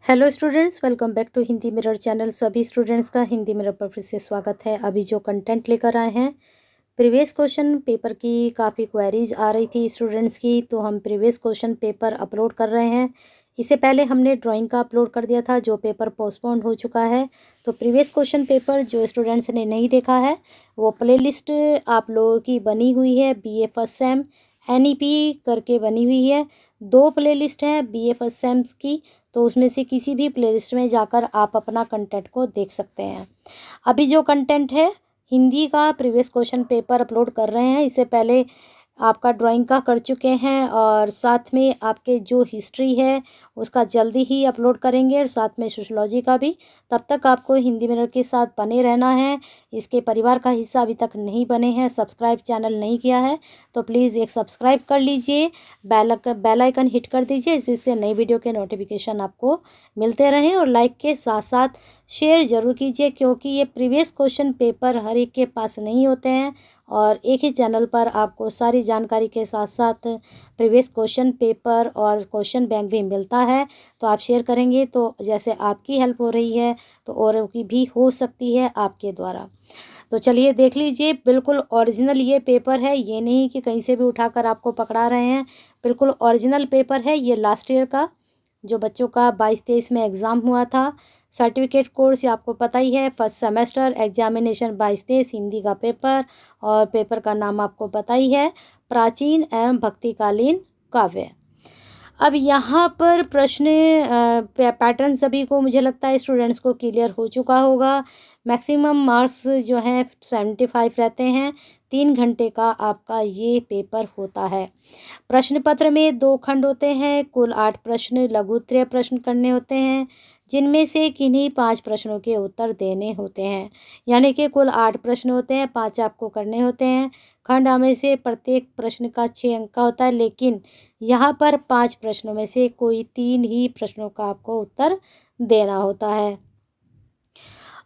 Hello students, welcome back to Hindi mirror channel. सभी students का Hindi mirror पर फिर से स्वागत है। अभी जो कंटेंट लेकर आए हैं, प्रीवियस क्वेश्चन पेपर की काफ़ी क्वेरीज आ रही थी स्टूडेंट्स की, तो हम प्रीवियस क्वेश्चन पेपर अपलोड कर रहे हैं। इससे पहले हमने ड्राइंग का अपलोड कर दिया था, जो पेपर पोस्टपोन्ड हो चुका है। तो प्रीवियस क्वेश्चन पेपर जो स्टूडेंट्स ने नहीं देखा है, वो प्लेलिस्ट आप लोगों की बनी हुई है। BA फर्स्ट सेम NEP करके बनी हुई है। 2 प्लेलिस्ट हैं BA फर्स्ट सेम्स की, तो उसमें से किसी भी प्लेलिस्ट में जाकर आप अपना कंटेंट को देख सकते हैं। अभी जो कंटेंट है, हिंदी का प्रीवियस क्वेश्चन पेपर अपलोड कर रहे हैं। इससे पहले आपका ड्राइंग का कर चुके हैं, और साथ में आपके जो हिस्ट्री है उसका जल्दी ही अपलोड करेंगे, और साथ में सोशलॉजी का भी। तब तक आपको हिंदी मिरर के साथ बने रहना है। इसके परिवार का हिस्सा अभी तक नहीं बने हैं, सब्सक्राइब चैनल नहीं किया है, तो प्लीज़ एक सब्सक्राइब कर लीजिए, बेल आइकन हिट कर दीजिए, जिससे नई वीडियो के नोटिफिकेशन आपको मिलते रहें। और लाइक के साथ साथ शेयर ज़रूर कीजिए, क्योंकि ये प्रीवियस क्वेश्चन पेपर हर एक के पास नहीं होते हैं, और एक ही चैनल पर आपको सारी जानकारी के साथ साथ प्रीवियस क्वेश्चन पेपर और क्वेश्चन बैंक भी मिलता है। तो आप शेयर करेंगे तो जैसे आपकी हेल्प हो रही है, तो औरों की भी हो सकती है आपके द्वारा। तो चलिए देख लीजिए, बिल्कुल ओरिजिनल ये पेपर है, ये नहीं कि कहीं से भी उठाकर आपको पकड़ा रहे हैं। बिल्कुल ओरिजिनल पेपर है ये, लास्ट ईयर का जो बच्चों का 22-23 में एग्ज़ाम हुआ था। सर्टिफिकेट कोर्स आपको पता ही है, फर्स्ट सेमेस्टर एग्जामिनेशन 22-23 हिंदी का पेपर, और पेपर का नाम आपको पता ही है, प्राचीन एवं भक्तिकालीन काव्य। अब यहाँ पर प्रश्न पैटर्न सभी को, मुझे लगता है स्टूडेंट्स को क्लियर हो चुका होगा। मैक्सिमम मार्क्स जो हैं 75 रहते हैं। 3 घंटे का आपका ये पेपर होता है। प्रश्न पत्र में 2 खंड होते हैं, कुल 8 प्रश्न लघु उत्तरीय प्रश्न करने होते हैं, जिनमें से किन्हीं 5 प्रश्नों के उत्तर देने होते हैं। यानी कि कुल 8 प्रश्न होते हैं, 5 आपको करने होते हैं। खंड में से प्रत्येक प्रश्न का 6 अंक का होता है, लेकिन यहाँ पर 5 प्रश्नों में से कोई 3 ही प्रश्नों का आपको उत्तर देना होता है।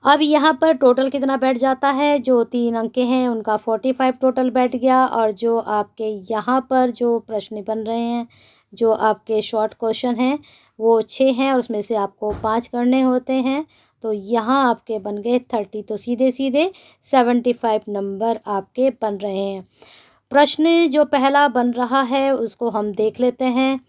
अब यहाँ पर टोटल कितना बैठ जाता है, जो 3 अंक के हैं उनका 45 टोटल बैठ गया, और जो आपके यहाँ पर जो प्रश्न बन रहे हैं, जो आपके शॉर्ट क्वेश्चन हैं, वो 6 हैं, और उसमें से आपको 5 करने होते हैं। तो यहाँ आपके बन गए 30, तो सीधे सीधे 75 नंबर आपके बन रहे हैं। प्रश्न जो पहला बन रहा है उसको हम देख लेते हैं।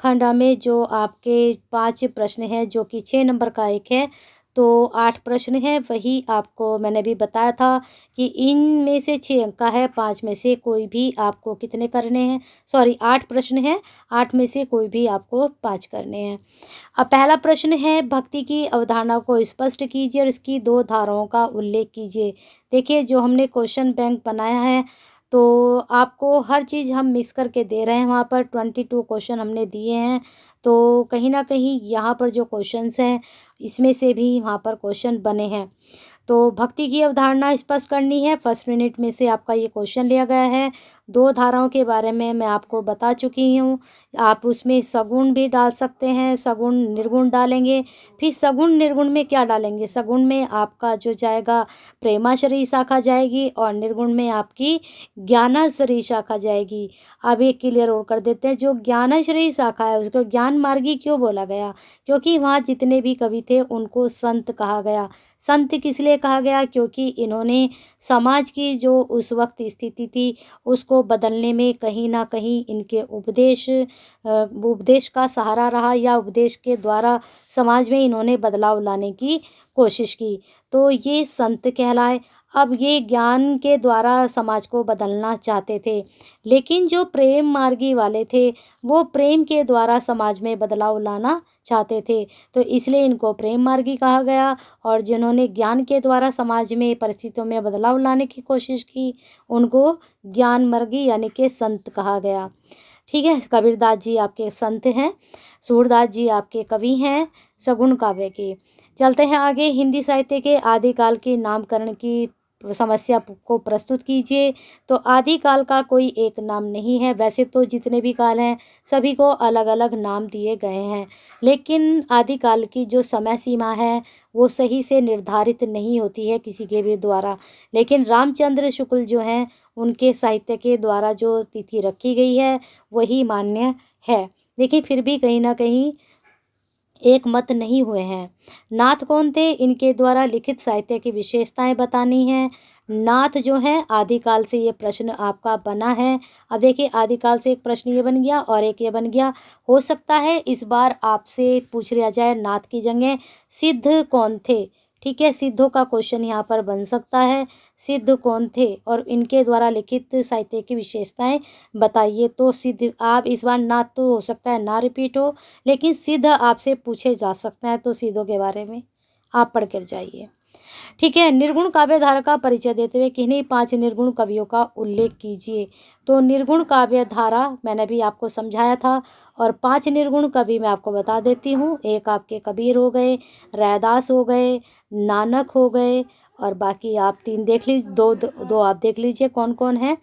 खंडा में जो आपके 5 प्रश्न हैं, जो कि 6 नंबर का एक है, तो 8 प्रश्न हैं। वही आपको मैंने भी बताया था कि इनमें से 6 अंक का है, 5 में से कोई भी आपको कितने करने हैं, सॉरी 8 प्रश्न हैं, 8 में से कोई भी आपको 5 करने हैं। अब पहला प्रश्न है, भक्ति की अवधारणा को स्पष्ट कीजिए और इसकी 2 धाराओं का उल्लेख कीजिए। देखिए, जो हमने क्वेश्चन बैंक बनाया है, तो आपको हर चीज़ हम मिक्स करके दे रहे हैं। वहाँ पर 22 क्वेश्चन हमने दिए हैं, तो कहीं ना कहीं यहाँ पर जो क्वेश्चंस हैं, इसमें से भी वहाँ पर क्वेश्चन बने हैं। तो भक्ति की अवधारणा स्पष्ट करनी है, फर्स्ट यूनिट में से आपका ये क्वेश्चन लिया गया है। 2 धाराओं के बारे में मैं आपको बता चुकी हूँ। आप उसमें सगुण भी डाल सकते हैं, सगुण निर्गुण डालेंगे। फिर सगुण निर्गुण में क्या डालेंगे, सगुण में आपका जो जाएगा प्रेमाश्रयी शाखा जाएगी, और निर्गुण में आपकी ज्ञानाश्रयी शाखा जाएगी। अब एक क्लियर और कर देते हैं, जो ज्ञानाश्रयी शाखा है उसको ज्ञान मार्गी क्यों बोला गया, क्योंकि वहाँ जितने भी कवि थे उनको संत कहा गया। संत किस लिए कहा गया, क्योंकि इन्होंने समाज की जो उस वक्त स्थिति थी उसको बदलने में कहीं ना कहीं इनके उपदेश का सहारा रहा, या उपदेश के द्वारा समाज में इन्होंने बदलाव लाने की कोशिश की, तो ये संत कहलाए। अब ये ज्ञान के द्वारा समाज को बदलना चाहते थे, लेकिन जो प्रेम मार्गी वाले थे वो प्रेम के द्वारा समाज में बदलाव लाना चाहते थे, तो इसलिए इनको प्रेम मार्गी कहा गया। और जिन्होंने ज्ञान के द्वारा समाज में परिस्थितियों में बदलाव लाने की कोशिश की, उनको ज्ञान मार्गी यानी कि संत कहा गया। ठीक है, कबीरदास जी आपके संत हैं, सूरदास जी आपके कवि हैं सगुण काव्य के। चलते हैं आगे, हिंदी साहित्य के आदिकाल के नामकरण की समस्या को प्रस्तुत कीजिए। तो आदिकाल का कोई एक नाम नहीं है, वैसे तो जितने भी काल हैं सभी को अलग अलग नाम दिए गए हैं, लेकिन आदिकाल की जो समय सीमा है वो सही से निर्धारित नहीं होती है किसी के भी द्वारा। लेकिन रामचंद्र शुक्ल जो हैं उनके साहित्य के द्वारा जो तिथि रखी गई है वही मान्य है। लेकिन फिर भी कहीं ना कहीं एक मत नहीं हुए हैं। नाथ कौन थे? इनके द्वारा लिखित साहित्य की विशेषताएं बतानी है। नाथ जो है आदिकाल से ये प्रश्न आपका बना है। अब देखिए आदिकाल से एक प्रश्न ये बन गया और एक ये बन गया। हो सकता है इस बार आपसे पूछ लिया जाए नाथ की जगह सिद्ध कौन थे। ठीक है, सिद्धों का क्वेश्चन यहाँ पर बन सकता है। सिद्ध कौन थे और इनके द्वारा लिखित साहित्य की विशेषताएं बताइए। तो सिद्ध आप इस बार नाथ तो हो सकता है ना रिपीट हो, लेकिन सिद्ध आपसे पूछे जा सकते हैं, तो सिद्धों के बारे में आप पढ़ कर जाइए। ठीक है, निर्गुण काव्य धारा का परिचय देते हुए किन्हीं 5 निर्गुण कवियों का उल्लेख कीजिए। तो निर्गुण काव्य धारा मैंने भी आपको समझाया था और 5 निर्गुण कवि मैं आपको बता देती हूँ। एक आपके कबीर हो गए, रैदास हो गए, नानक हो गए और बाकी आप 3 देख लीजिए, दो आप देख लीजिए कौन कौन है।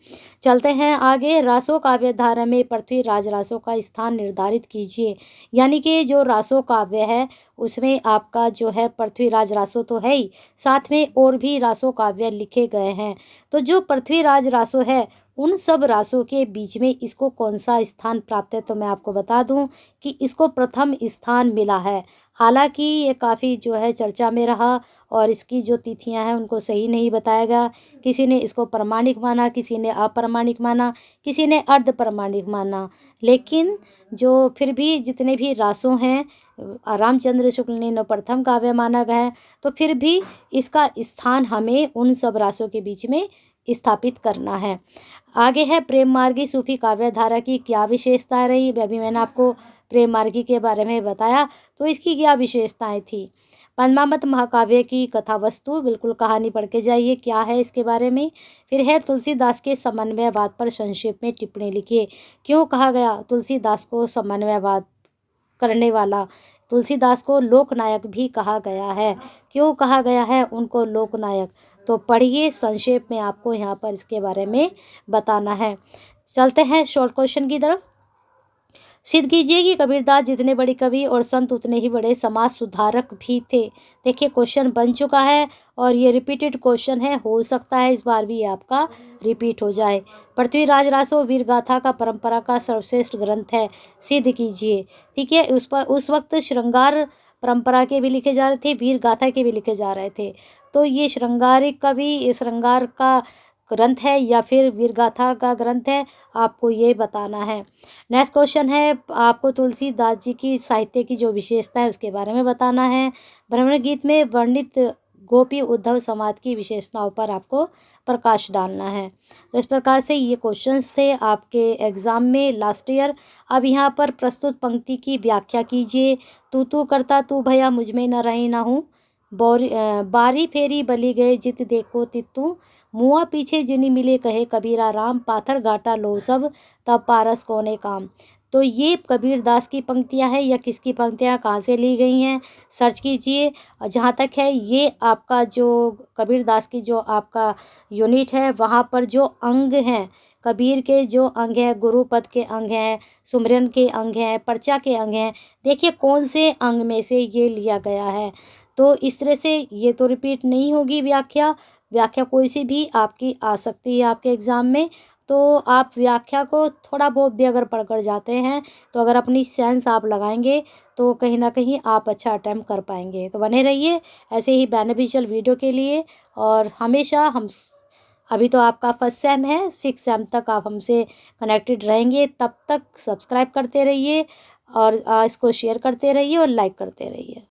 चलते हैं आगे। रासो काव्य धारा में पृथ्वीराज रासो का स्थान निर्धारित कीजिए। यानी कि जो रासो काव्य है उसमें आपका जो है पृथ्वीराज रासो तो है ही, साथ में और भी रासो काव्य लिखे गए हैं। तो जो पृथ्वीराज रासो है उन सब रासों के बीच में इसको कौन सा स्थान प्राप्त है, तो मैं आपको बता दूं कि इसको प्रथम स्थान मिला है। हालांकि ये काफ़ी जो है चर्चा में रहा और इसकी जो तिथियां हैं उनको सही नहीं बताया गया। किसी ने इसको प्रमाणिक माना, किसी ने अप्रमाणिक माना, किसी ने अर्ध प्रमाणिक माना। लेकिन जो फिर भी जितने भी रासों हैं रामचंद्र शुक्ल ने प्रथम काव्य माना गया है, तो फिर भी इसका स्थान हमें उन सब रासों के बीच में स्थापित करना है। आगे है प्रेम मार्गी सूफी काव्य धारा की क्या विशेषताएं रही। अभी मैंने आपको प्रेम मार्गी के बारे में बताया, तो इसकी क्या विशेषताएं थी। पद्मावत महाकाव्य की कथा वस्तु, बिल्कुल कहानी पढ़ के जाइए क्या है इसके बारे में। फिर है तुलसीदास के समन्वयवाद पर संक्षेप में टिप्पणी लिखिए। क्यों कहा गया तुलसीदास को समन्वयवाद करने वाला? तुलसीदास को लोकनायक भी कहा गया है। क्यों कहा गया है उनको लोकनायक? तो पढ़िए, संक्षेप में आपको यहाँ पर इसके बारे में बताना है। चलते हैं शॉर्ट क्वेश्चन की तरफ। सिद्ध कीजिए कि कबीरदास जितने बड़े कवि और संत उतने ही बड़े समाज सुधारक भी थे। देखिए क्वेश्चन बन चुका है और ये रिपीटेड क्वेश्चन है, हो सकता है इस बार भी आपका रिपीट हो जाए। पृथ्वीराज रासो वीर गाथा का परंपरा का सर्वश्रेष्ठ ग्रंथ है, सिद्ध कीजिए। ठीक है, उस वक्त श्रृंगार परंपरा के भी लिखे जा रहे थे, वीर गाथा के भी लिखे जा रहे थे। तो ये श्रृंगारिक कवि श्रृंगार का ग्रंथ है या फिर वीर गाथा का ग्रंथ है, आपको ये बताना है। नेक्स्ट क्वेश्चन है आपको तुलसीदास जी की साहित्य की जो विशेषता है उसके बारे में बताना है। भ्रमर गीत में वर्णित गोपी उद्धव समाज की विशेषताओं पर आपको प्रकाश डालना है। तो इस प्रकार से ये क्वेश्चंस थे आपके एग्जाम में लास्ट ईयर। अब यहाँ पर प्रस्तुत पंक्ति की व्याख्या कीजिए। तू करता तू भया मुझ में न रही ना हूँ, बारी फेरी बली गए जित देखो तितू, मुआ पीछे जिनी मिले कहे कबीरा राम, पाथर घाटा लो सब तब पारस कोने काम। तो ये कबीरदास की पंक्तियां हैं या किसकी पंक्तियां कहाँ से ली गई हैं, सर्च कीजिए। और जहाँ तक है ये आपका जो कबीरदास की जो आपका यूनिट है वहाँ पर जो अंग हैं कबीर के, जो अंग हैं गुरुपद के अंग हैं, सुमरन के अंग हैं, पर्चा के अंग हैं, देखिए कौन से अंग में से ये लिया गया है। तो इस तरह से ये तो रिपीट नहीं होगी व्याख्या। व्याख्या कोई सी भी आपकी आ सकती है आपके एग्ज़ाम में। तो आप व्याख्या को थोड़ा बहुत भी अगर पढ़कर जाते हैं तो अगर अपनी सेंस आप लगाएंगे तो कहीं ना कहीं आप अच्छा अटैम्प्ट कर पाएंगे। तो बने रहिए ऐसे ही बेनिफिशियल वीडियो के लिए। और हमेशा अभी तो आपका फर्स्ट सेम है, 6 सेम तक आप हमसे कनेक्टेड रहेंगे। तब तक सब्सक्राइब करते रहिए और इसको शेयर करते रहिए और लाइक करते रहिए।